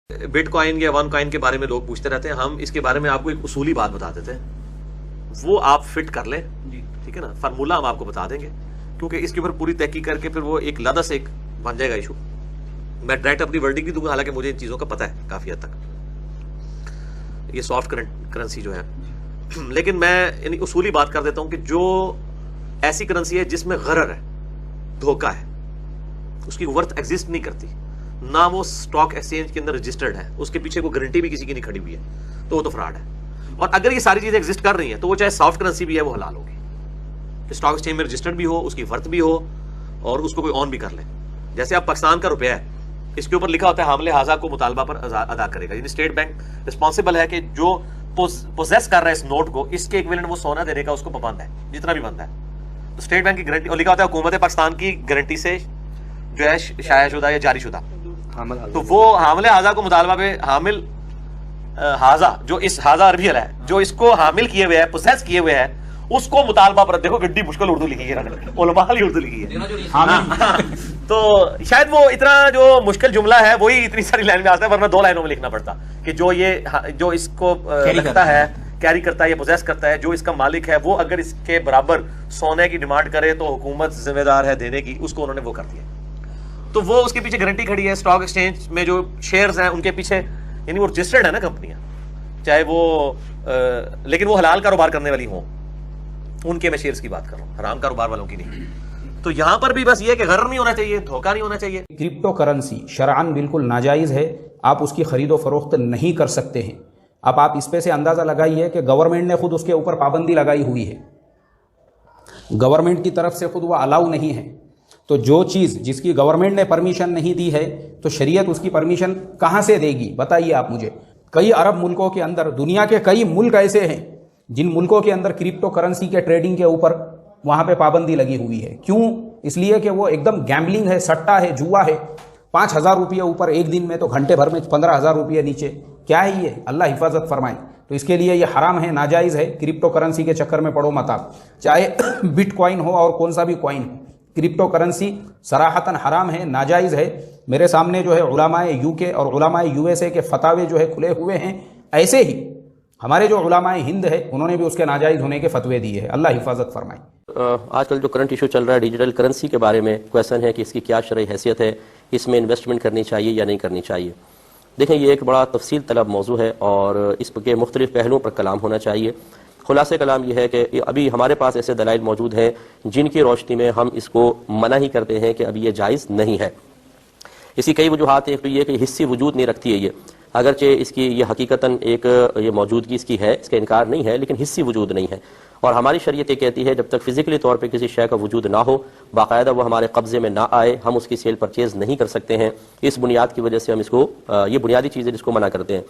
But coin یا one coin کے بارے میں لوگ پوچھتے رہتے ہیں، ہم اس کے بارے میں آپ کو ایک اصولی بات بتا دیتے ہیں، وہ آپ فٹ کر لیں، ٹھیک ہے نا، فارمولہ ہم آپ کو بتا دیں گے، کیونکہ اس کے اوپر پوری تحقیق کر کے پھر وہ ایک لدس ایک بن جائے گا ایشو۔ میں ڈائریکٹ اپنی ورڈنگ نہیں دوں گا، حالانکہ مجھے ان چیزوں کا پتہ ہے کافی حد تک، یہ سافٹ کرنسی جو ہے، لیکن میں یعنی اصولی بات کر دیتا ہوں کہ جو ایسی کرنسی ہے جس میں غرر ہے، دھوکہ ہے، اس کی ورتھ ایگزسٹ نہیں کرتی، نہ وہ سٹاک ایکسچینج کے اندر رجسٹرڈ ہے، اس کے پیچھے کوئی گارنٹی بھی کسی کی نہیں کھڑی ہوئی ہے، تو وہ تو فراڈ ہے۔ اور اگر یہ ساری چیزیں ایگزسٹ کر رہی ہیں تو وہ چاہے سافٹ کرنسی بھی ہے وہ حلال ہوگی، کہ سٹاک ایکسچینج میں رجسٹرڈ بھی ہو، اس کی ورتھ بھی ہو، اور اس کو کوئی آن بھی کر لے۔ جیسے اب پاکستان کا روپیہ ہے، اس کے اوپر لکھا ہوتا ہے حامل حاضہ کو مطالبہ پر ادا کرے گا، یعنی اسٹیٹ بینک رسپانسبل ہے کہ جو پوزیس کر رہا ہے اس نوٹ کو، اس کے ایکویلنٹ وہ سونا دینے کا اس کو پابند ہے، جتنا بھی بنتا ہے۔ تو اسٹیٹ بینک کی گارنٹی، اور لکھا ہوتا ہے حکومت پاکستان کی گارنٹی سے جو ہے شائع شدہ یا جاری شدہ، تو وہ حامل حاضہ کو مطالبہ پہ حامل حاضہ، جو اس حاضہ عربی ہے جو اس کو حامل کیے ہوئے ہے، پوزیس کیے ہوئے ہے، اس کو مطالبہ پر، دیکھو گڈی مشکل اردو لکھی ہے، علماء والی اردو لکھی ہے، تو شاید وہ اتنا جو مشکل جملہ ہے وہی اتنی ساری لائن میں آتا ہے، ورنہ 2 لائنوں میں لکھنا پڑتا کہ جو اس کو رکھتا ہے، کیری کرتا ہے یا پوزیس کرتا ہے، جو اس کا مالک ہے، وہ اگر اس کے برابر سونے کی ڈیمانڈ کرے تو حکومت ذمہ دار ہے دینے کی، اس کو انہوں نے وہ کر دیا۔ تو وہ اس کے پیچھے گارنٹی کھڑی ہے، سٹاک ایکسچینج میں جو شیئرز ہیں ان کے پیچھے، یعنی وہ رجسٹرڈ ہے نا کمپنیاں، چاہے وہ لیکن وہ حلال کاروبار کرنے والی ہوں، ان کے میں شیئرز کی بات کر رہا ہوں، حرام کاروبار والوں کی نہیں۔ تو یہاں پر بھی بس یہ کہ غرر نہیں ہونا چاہیے، دھوکہ نہیں ہونا چاہیے۔ کرپٹو کرنسی شرعاً بالکل ناجائز ہے، آپ اس کی خرید و فروخت نہیں کر سکتے ہیں۔ اب آپ اس پہ سے اندازہ لگائیے کہ گورنمنٹ نے خود اس کے اوپر پابندی لگائی ہوئی ہے، گورنمنٹ کی طرف سے خود وہ الاؤ نہیں ہے، تو جو چیز جس کی گورنمنٹ نے پرمیشن نہیں دی ہے تو شریعت اس کی پرمیشن کہاں سے دے گی؟ بتائیے آپ مجھے۔ کئی عرب ملکوں کے اندر، دنیا کے کئی ملک ایسے ہیں جن ملکوں کے اندر کرپٹو کرنسی کے ٹریڈنگ کے اوپر وہاں پہ پابندی لگی ہوئی ہے۔ کیوں؟ اس لیے کہ وہ ایک دم گیمبلنگ ہے، سٹا ہے، جوا ہے۔ 5,000 روپیہ اوپر ایک دن میں، تو گھنٹے بھر میں 15,000 روپیہ نیچے، کیا ہے یہ؟ اللہ حفاظت فرمائے۔ تو اس کے لیے یہ حرام ہے، ناجائز ہے۔ کرپٹو کرنسی کے چکر میں پڑو مت آپ، چاہے بٹ کوائن ہو اور کون سا بھی کوائن ہو، کرپٹو کرنسی صراحتاً حرام ہے، ناجائز ہے۔ میرے سامنے جو ہے علماء UK اور علماء USA کے فتاوے جو ہے کھلے ہوئے ہیں، ایسے ہی ہمارے جو علماء ہند ہے انہوں نے بھی اس کے ناجائز ہونے کے فتوے دیے ہیں۔ اللہ حفاظت فرمائے۔ آج کل جو کرنٹ ایشو چل رہا ہے ڈیجیٹل کرنسی کے بارے میں، کویشچن ہے کہ اس کی کیا شرعی حیثیت ہے، اس میں انویسٹمنٹ کرنی چاہیے یا نہیں کرنی چاہیے۔ دیکھیں، یہ ایک بڑا تفصیل طلب موضوع ہے اور اس کے مختلف پہلوؤں پر کلام ہونا چاہیے۔ خلاصہ کلام یہ ہے کہ ابھی ہمارے پاس ایسے دلائل موجود ہیں جن کی روشنی میں ہم اس کو منع ہی کرتے ہیں کہ ابھی یہ جائز نہیں ہے۔ اس کی کئی وجوہات ہیں، یہ کہ حصی وجود نہیں رکھتی ہے یہ، اگرچہ اس کی یہ حقیقتاً ایک یہ موجودگی اس کی ہے، اس کا انکار نہیں ہے، لیکن حصی وجود نہیں ہے۔ اور ہماری شریعت یہ کہتی ہے جب تک فزیکلی طور پہ کسی شے کا وجود نہ ہو، باقاعدہ وہ ہمارے قبضے میں نہ آئے، ہم اس کی سیل پرچیز نہیں کر سکتے ہیں۔ اس بنیاد کی وجہ سے ہم اس کو یہ بنیادی چیز ہے جس کو منع کرتے ہیں۔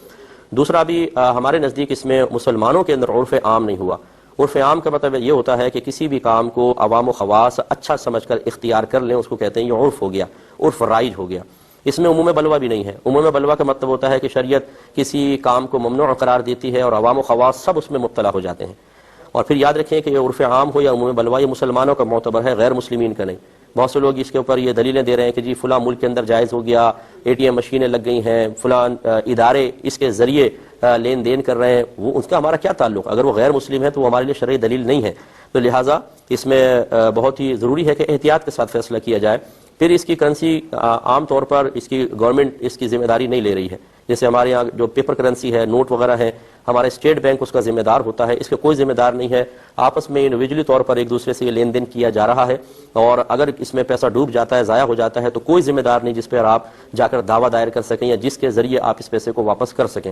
دوسرا بھی ہمارے نزدیک اس میں مسلمانوں کے اندر عرف عام نہیں ہوا۔ عرف عام کا مطلب یہ ہوتا ہے کہ کسی بھی کام کو عوام و خواص اچھا سمجھ کر اختیار کر لیں، اس کو کہتے ہیں یہ عرف ہو گیا، عرف رائج ہو گیا۔ اس میں عموم بلوہ بھی نہیں ہے۔ عموم بلوہ کا مطلب ہوتا ہے کہ شریعت کسی کام کو ممنوع قرار دیتی ہے اور عوام و خواص سب اس میں مبتلا ہو جاتے ہیں۔ اور پھر یاد رکھیں کہ یہ عرف عام ہو یا عموم بلوہ، یہ مسلمانوں کا معتبر ہے، غیر مسلمین کا نہیں۔ بہت سے لوگ اس کے اوپر یہ دلیلیں دے رہے ہیں کہ جی فلاں ملک کے اندر جائز ہو گیا، ATM مشینیں لگ گئی ہیں، فلاں ادارے اس کے ذریعے لین دین کر رہے ہیں، وہ اس کا ہمارا کیا تعلق؟ اگر وہ غیر مسلم ہے تو وہ ہمارے لیے شرعی دلیل نہیں ہے۔ تو لہٰذا اس میں بہت ہی ضروری ہے کہ احتیاط کے ساتھ فیصلہ کیا جائے۔ پھر اس کی کرنسی عام طور پر اس کی گورنمنٹ اس کی ذمہ داری نہیں لے رہی ہے۔ جیسے ہمارے یہاں جو پیپر کرنسی ہے، نوٹ وغیرہ ہیں، ہمارا اسٹیٹ بینک اس کا ذمہ دار ہوتا ہے، اس کا کوئی ذمہ دار نہیں ہے۔ آپس میں انڈیویجولی طور پر ایک دوسرے سے یہ لین دین کیا جا رہا ہے، اور اگر اس میں پیسہ ڈوب جاتا ہے، ضائع ہو جاتا ہے، تو کوئی ذمہ دار نہیں جس پر آپ جا کر دعویٰ دائر کر سکیں یا جس کے ذریعے آپ اس پیسے کو واپس کر سکیں۔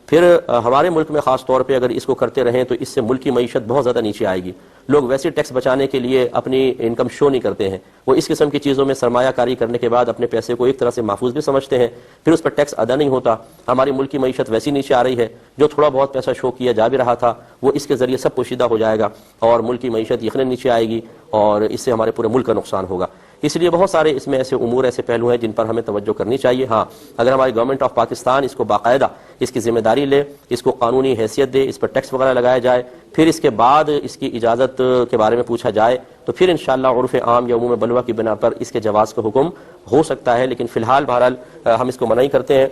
پھر ہمارے ملک میں خاص طور پہ اگر اس کو کرتے رہیں تو اس سے ملک کی معیشت بہت زیادہ نیچے آئے گی۔ لوگ ویسے ٹیکس بچانے کے لیے اپنی انکم شو نہیں کرتے ہیں، وہ اس قسم کی چیزوں میں سرمایہ کاری کرنے کے بعد اپنے پیسے کو ایک طرح سے محفوظ بھی سمجھتے ہیں، پھر اس پر ٹیکس ادا نہیں ہوتا۔ ہماری ملک کی معیشت ویسی نیچے آ رہی ہے، جو تھوڑا بہت پیسہ شو کیا جا بھی رہا تھا وہ اس کے ذریعے سب پوشیدہ ہو جائے گا اور ملک کی معیشت یقیناً نیچے آئے گی، اور اس سے ہمارے پورے ملک کا نقصان ہوگا۔ اس لیے بہت سارے اس میں ایسے امور، ایسے پہلو ہیں جن پر ہمیں توجہ کرنی چاہیے۔ ہاں، اگر ہماری گورنمنٹ آف پاکستان اس کو باقاعدہ اس کی ذمہ داری لے، اس کو قانونی حیثیت دے، اس پر ٹیکس وغیرہ لگایا جائے، پھر اس کے بعد اس کی اجازت کے بارے میں پوچھا جائے، تو پھر انشاءاللہ عرف عام یا عموم بلوہ کی بنا پر اس کے جواز کا حکم ہو سکتا ہے۔ لیکن فی الحال بہرحال ہم اس کو منع ہی کرتے ہیں۔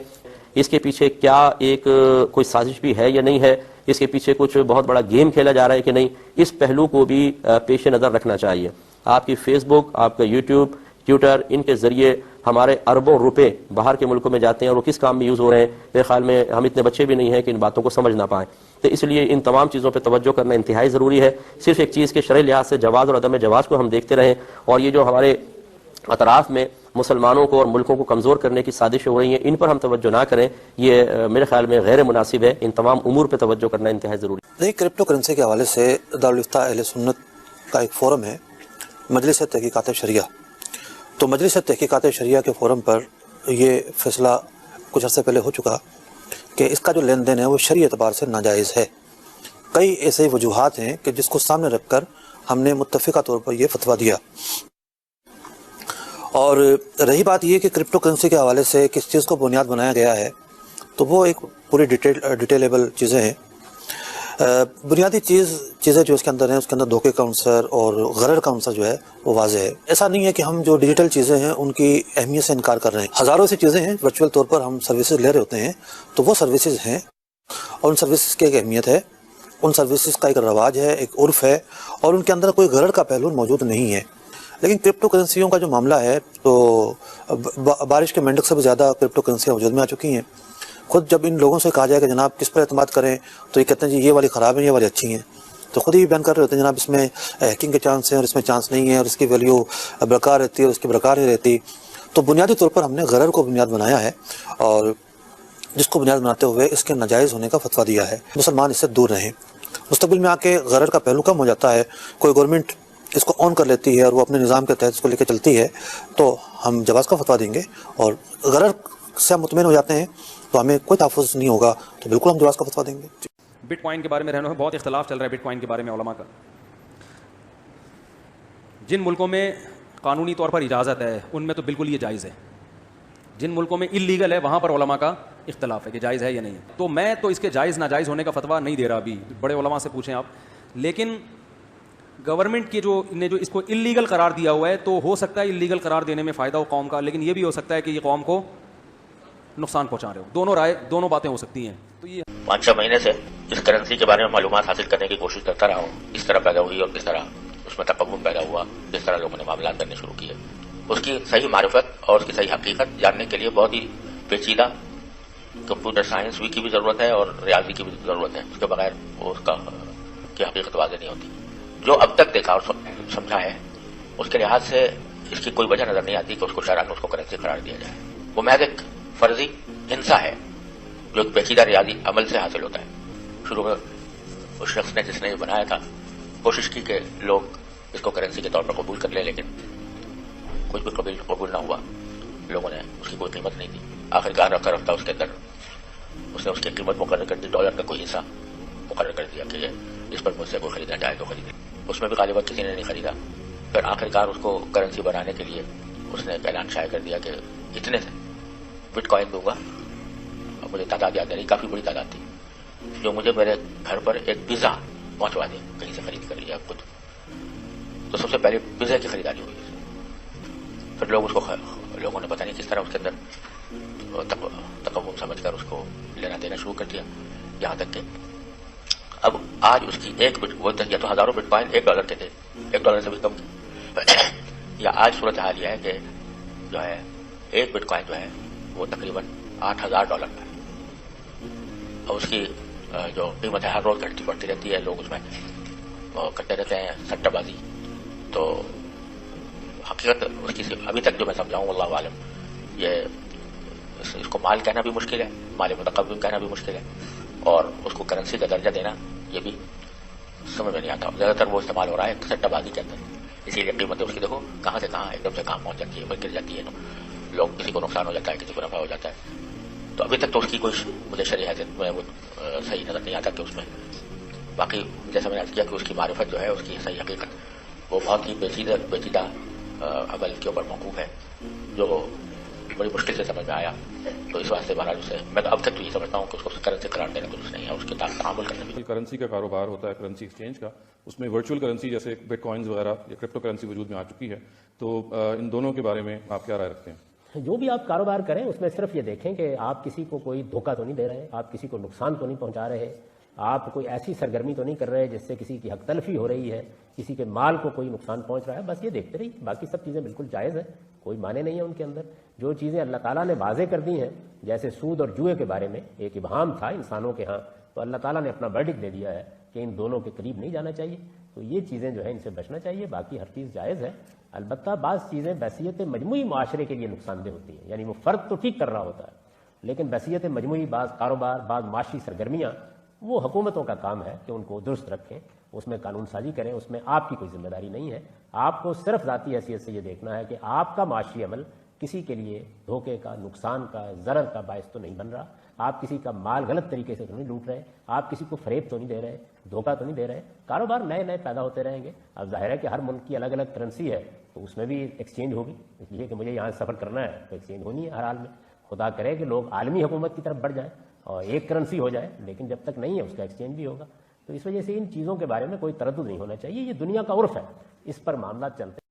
اس کے پیچھے کیا ایک کوئی سازش بھی ہے یا نہیں ہے، اس کے پیچھے کچھ بہت بڑا گیم کھیلا جا رہا ہے کہ نہیں، اس پہلو کو بھی پیش نظر رکھنا چاہیے. آپ کی فیس بک، آپ کا یوٹیوب، ٹویٹر، ان کے ذریعے ہمارے اربوں روپے باہر کے ملکوں میں جاتے ہیں اور وہ کس کام میں یوز ہو رہے ہیں. میرے خیال میں ہم اتنے بچے بھی نہیں ہیں کہ ان باتوں کو سمجھ نہ پائیں. تو اس لیے ان تمام چیزوں پہ توجہ کرنا انتہائی ضروری ہے. صرف ایک چیز کے شرعی لحاظ سے جواز اور عدم جواز کو ہم دیکھتے رہیں، اور یہ جو ہمارے اطراف میں مسلمانوں کو اور ملکوں کو کمزور کرنے کی سازشیں ہو رہی ہیں، ان پر ہم توجہ نہ کریں. یہ میرے خیال میں غیر مناسب ہے. ان تمام امور پہ توجہ کرنا انتہائی ضروری ہے. نہیں، کرپٹو کرنسی کے حوالے سے دارالفتہ اہل سنت کا ایک فورم ہے، مجلس تحقیقات شریعہ. تو مجلس تحقیقات شریعہ کے فورم پر یہ فیصلہ کچھ عرصے پہلے ہو چکا کہ اس کا جو لین دین ہے وہ شرعی اعتبار سے ناجائز ہے. کئی ایسے وجوہات ہیں کہ جس کو سامنے رکھ کر ہم نے متفقہ طور پر یہ فتویٰ دیا. اور رہی بات یہ کہ کرپٹو کرنسی کے حوالے سے کس چیز کو بنیاد بنایا گیا ہے، تو وہ ایک پوری ڈیٹیلیبل چیزیں ہیں. بنیادی چیزیں جو اس کے اندر ہیں، اس کے اندر دھوکے کا عنصر اور غرر کا عنصر جو ہے وہ واضح ہے. ایسا نہیں ہے کہ ہم جو ڈیجیٹل چیزیں ہیں ان کی اہمیت سے انکار کر رہے ہیں. ہزاروں سی چیزیں ہیں ورچوئل طور پر ہم سروسز لے رہے ہوتے ہیں، تو وہ سروسز ہیں اور ان سروسز کی ایک اہمیت ہے، ان سروسز کا ایک رواج ہے، ایک عرف ہے، اور ان کے اندر کوئی غرر کا پہلو موجود نہیں ہے. لیکن کرپٹو کرنسیوں کا جو معاملہ ہے تو بارش کے مینڈک سے بھی زیادہ کرپٹو کرنسیاں وجود میں آ چکی ہیں. خود جب ان لوگوں سے کہا جائے کہ جناب کس پر اعتماد کریں، تو یہ کہتے ہیں جی یہ والی خراب ہیں، یہ والی اچھی ہیں. تو خود ہی بیان کر رہے ہوتے ہیں جناب اس میں ہیکنگ کے چانس ہیں اور اس میں چانس نہیں ہے، اور اس کی ویلیو برقرار رہتی ہے اور اس کی برقرار نہیں رہتی. تو بنیادی طور پر ہم نے غرر کو بنیاد بنایا ہے، اور جس کو بنیاد بناتے ہوئے اس کے ناجائز ہونے کا فتویٰ دیا ہے. مسلمان اس سے دور رہیں. مستقبل میں آ کے غرر کا پہلو کم ہو جاتا ہے، کوئی گورنمنٹ اس کو آن کر لیتی ہے اور وہ اپنے نظام کے تحت اس کو لے کے چلتی ہے، تو ہم جواز کا فتویٰ دیں گے. اور غرر سے ہم مطمئن ہو جاتے ہیں تو ہمیں کوئی تحفظ نہیں ہوگا، تو بالکل ہم جواز کا فتویٰ دیں گے. بٹ کوائن کے بارے میں رہنا ہے، بہت اختلاف چل رہا ہے بٹ کوائن کے بارے میں علماء کا. جن ملکوں میں قانونی طور پر اجازت ہے ان میں تو بالکل یہ جائز ہے. جن ملکوں میں اللیگل ہے وہاں پر علماء کا اختلاف ہے کہ جائز ہے یا نہیں. تو میں تو اس کے جائز ناجائز ہونے کا فتویٰ نہیں دے رہا، ابھی بڑے علماء سے پوچھیں آپ. لیکن گورنمنٹ کی جو اس کو اللیگل قرار دیا ہوا ہے، تو ہو سکتا ہے اللیگل قرار دینے میں فائدہ ہو قوم کا، لیکن یہ بھی ہو سکتا ہے کہ یہ قوم کو نقصان پہنچا رہے ہو. دونوں باتیں ہو سکتی ہیں. تو یہ 5-6 مہینے سے اس کرنسی کے بارے میں معلومات حاصل کرنے کی کوشش کرتا رہا ہوں، کس طرح پیدا ہوئی اور کس طرح اس میں تکبر پیدا ہوا، کس طرح لوگوں نے معاملات کرنے شروع کیے. اس کی صحیح معرفت اور اس کی صحیح حقیقت جاننے کے لیے بہت ہی پیچیدہ کمپیوٹر سائنس کی بھی ضرورت ہے اور ریاضی کی بھی ضرورت ہے. اس کے بغیر وہ اس کی حقیقت واضح نہیں ہوتی. جو اب تک دیکھا اور سمجھا ہے اس کے لحاظ سے اس کی کوئی وجہ نظر نہیں آتی کہ اس کو شرعاً اس کو کرنسی قرار دیا جائے. وہ محض ایک فرضی ہنسا ہے جو ایک پیچیدہ ریاضی عمل سے حاصل ہوتا ہے. شروع میں اس شخص نے جس نے یہ بنایا تھا کوشش کی کہ لوگ اس کو کرنسی کے طور پر قبول کر لیں، لیکن کچھ بھی قبول نہ ہوا. لوگوں نے اس کی کوئی قیمت نہیں دی. آخرکار رفتہ رفتہ اس کے اندر اس نے اس کی قیمت مقرر کر دی. $1 کا کوئی حصہ مقرر کر دیا کہ اس پر مجھ سے کوئی خریدنا چاہے تو خریدے. اس میں بھی غالباً کسی نے نہیں خریدا. پھر آخرکار اس کو کرنسی بنانے کے لیے اس نے ایک اعلان شائع کر دیا کہ اتنے سے بٹ کوائن دوں گا. مجھے تعداد یاد نہیں، کافی بڑی تعداد تھی، جو مجھے میرے گھر پر ایک پیزا پہنچوا دے کہیں سے خرید کر لیا خود. تو سب سے پہلے پیزا کی خریداری ہوئی. پھر لوگوں نے پتہ نہیں کس طرح اس کے اندر تقوم سمجھ کر اس کو لینا دینا شروع کر دیا. یہاں تک کہ اب آج اس کی ایک بٹ، وہ یا تو ہزاروں بٹ کوائن $1 کے تھے، $1 سے بھی کم. یا آج صورتحال یہ ہے کہ جو ہے ایک بٹ کوائن جو ہے وہ تقریباً $8,000 کا ہے. اور اس کی جو قیمت ہے ہر روز گھٹتی بڑھتی رہتی ہے. لوگ اس میں کرتے رہتے ہیں سٹہ بازی. تو حقیقت اس کی ابھی تک جو میں سمجھاؤں اللہ عالم، یہ اس کو مال کہنا بھی مشکل ہے، مال متقبل کہنا بھی مشکل ہے، اور اس کو کرنسی کا درجہ دینا یہ بھی سمجھ میں نہیں آتا. زیادہ تر وہ استعمال ہو رہا ہے سٹہ بازی کے اندر. اسی لیے قیمت اس کی دیکھو کہاں سے کہاں ایک دم سے کہاں پہنچ جاتی ہے، گر جاتی ہے. لوگ کسی کو نقصان ہو جاتا ہے، کسی کو نفع ہو جاتا ہے. تو ابھی تک تو اس کی کوئی مجھے شرعی حیثیت میں وہ صحیح نظر نہیں آتا کہ اس میں. باقی جیسا میں نے عرض کیا کہ اس کی معرفت جو ہے، اس کی صحیح حقیقت وہ بہت ہی پیچیدہ عمل کے اوپر موقوف ہے، جو بڑی مشکل سے سمجھ میں آیا. تو اس واسطے بہرحال اسے میں تو اب تک تو یہ سمجھتا ہوں کہ اس کو کرنسی قرار دینا درست نہیں ہے، اس کے ساتھ تعامل کرنا بھی. کرنسی کا کاروبار ہوتا ہے کرنسی ایکسچینج کا، اس میں ورچوئل کرنسی جیسے بٹ کوائنز وغیرہ یا کرپٹو کرنسی وجود میں آ چکی ہے. تو ان دونوں کے بارے میں آپ کیا رائے رکھتے ہیں؟ جو بھی آپ کاروبار کریں اس میں صرف یہ دیکھیں کہ آپ کسی کو کوئی دھوکہ تو نہیں دے رہے، آپ کسی کو نقصان تو نہیں پہنچا رہے، آپ کوئی ایسی سرگرمی تو نہیں کر رہے جس سے کسی کی حق تلفی ہو رہی ہے، کسی کے مال کو کوئی نقصان پہنچ رہا ہے، بس یہ دیکھتے رہیے، باقی سب چیزیں بالکل جائز ہیں، کوئی معنی نہیں ہے ان کے اندر۔ جو چیزیں اللہ تعالیٰ نے واضح کر دی ہیں، جیسے سود اور جوئے کے بارے میں ایک ابہام تھا انسانوں کے ہاں، تو اللہ تعالیٰ نے اپنا ورڈکٹ دے دیا ہے کہ ان دونوں کے قریب نہیں جانا چاہیے، تو یہ چیزیں جو ہیں ان سے بچنا چاہیے، باقی ہر چیز جائز ہے۔ البتہ بعض چیزیں بحیثیت مجموعی معاشرے کے لیے نقصان دہ ہوتی ہیں، یعنی وہ فرد تو ٹھیک کر رہا ہوتا ہے لیکن بحیثیت مجموعی بعض کاروبار، بعض معاشی سرگرمیاں، وہ حکومتوں کا کام ہے کہ ان کو درست رکھیں، اس میں قانون سازی کریں، اس میں آپ کی کوئی ذمہ داری نہیں ہے۔ آپ کو صرف ذاتی حیثیت سے یہ دیکھنا ہے کہ آپ کا معاشی عمل کسی کے لیے دھوکے کا، نقصان کا، ضرر کا باعث تو نہیں بن رہا، آپ کسی کا مال غلط طریقے سے تو نہیں لوٹ رہے، آپ کسی کو فریب تو نہیں دے رہے، دھوکہ تو نہیں دے رہے۔ کاروبار نئے نئے پیدا ہوتے رہیں گے، اب ظاہر ہے کہ ہر ملک کی الگ الگ کرنسی ہے تو اس میں بھی ایکسچینج ہوگی، اس لیے کہ مجھے یہاں سفر کرنا ہے تو ایکسچینج ہونی ہے ہر حال میں۔ خدا کرے کہ لوگ عالمی حکومت کی طرف بڑھ جائیں اور ایک کرنسی ہو جائے، لیکن جب تک نہیں ہے اس کا ایکسچینج بھی ہوگا، تو اس وجہ سے ان چیزوں کے بارے میں کوئی تردد نہیں ہونا چاہیے، یہ دنیا کا عرف ہے، اس پر معاملات چلتے ہیں۔